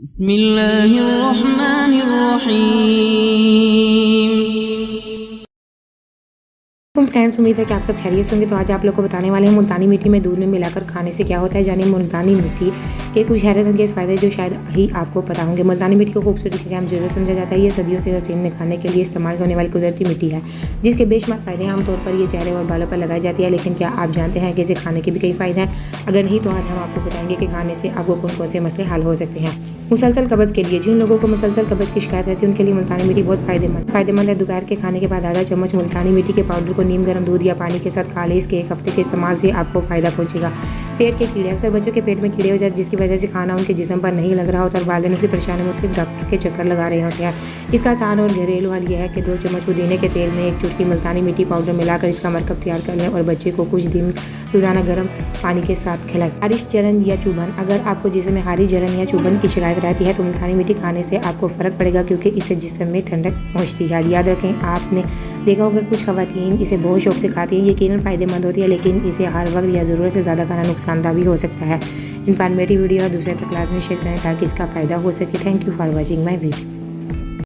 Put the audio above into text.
बिस्मिल्लाहिर्रहमानिर्रहीम। फ्रेंड्स, उम्मीद है कि आप सब खैरियत से होंगे। तो आज आप लोग को बताने वाले हैं मुल्तानी मिट्टी में दूध में मिलाकर खाने से क्या होता है, यानी मुल्तानी मिट्टी के कुछ हैरत अंगेज फ़ायदे जो शायद ही आपको पता होंगे। मुल्तानी मिट्टी को खूबसूरती का काम जैसे समझा जाता है। ये सदियों से हसीन निखारने के लिए इस्तेमाल होने वाली कुदरती मिट्टी है, जिसके बेशुमार फ़ायदे आमतौर पर ये चेहरे और बालों पर लगाई जाती है। लेकिन क्या आप जानते हैं कि इसे खाने के भी कई फ़ायदे हैं? अगर नहीं तो आज हम आपको बताएंगे कि खाने से आपको कौन कौन से मसले हल हो सकते हैं। मुसलसल कब्ज़ के लिए, जिन लोगों को मुसलसल कब्ज़ की शिकायत रहती है उनके लिए मुल्तानी मिट्टी बहुत फ़ायदेमंद है। दोपहर के खाने के बाद आधा चम्मच मुल्तानी मिट्टी के पाउडर को नीम गर्म दूध या पानी के साथ खा लें। इसके एक हफ्ते के इस्तेमाल से आपको फ़ायदा पहुंचेगा। पेट के कीड़े, अक्सर बच्चों के पेट में कीड़े हो जाते हैं, जिसकी वजह से खाना उनके जिस्म पर नहीं लग रहा होता और वालिदैन से परेशान मुख्तलिफ डॉक्टर के चक्कर लगा रहे होते हैं। इसका आसान और घरेलू हल यह है कि 2 चम्मच पुदीने के तेल में 1 चुटकी मुल्तानी मिट्टी पाउडर मिलाकर इसका मरकब तैयार कर लें और बच्चे को कुछ दिन रोज़ाना गर्म पानी के साथ खिलाएं। खारिश, जलन या चुभन, अगर आपको जिस्म में खारिश, जलन या चुभन की शिकायत रहती है तो मुल्तानी मिट्टी खाने से आपको फ़र्क पड़ेगा, क्योंकि इससे जिस्म में ठंडक पहुँचती है। याद रखें, आपने देखा होगा कुछ ख़वातीन इसे बहुत शौक से खाती हैं। यकीनन फ़ायदेमंद होती है, लेकिन इसे हर वक्त या ज़रूरत से ज़्यादा खाना नुकसानदा भी हो सकता है। इन्फॉर्मेटिव वीडियो दूसरे तक लाजमी शेयर करें ताकि इसका फ़ायदा हो सके। Thank you for watching my video.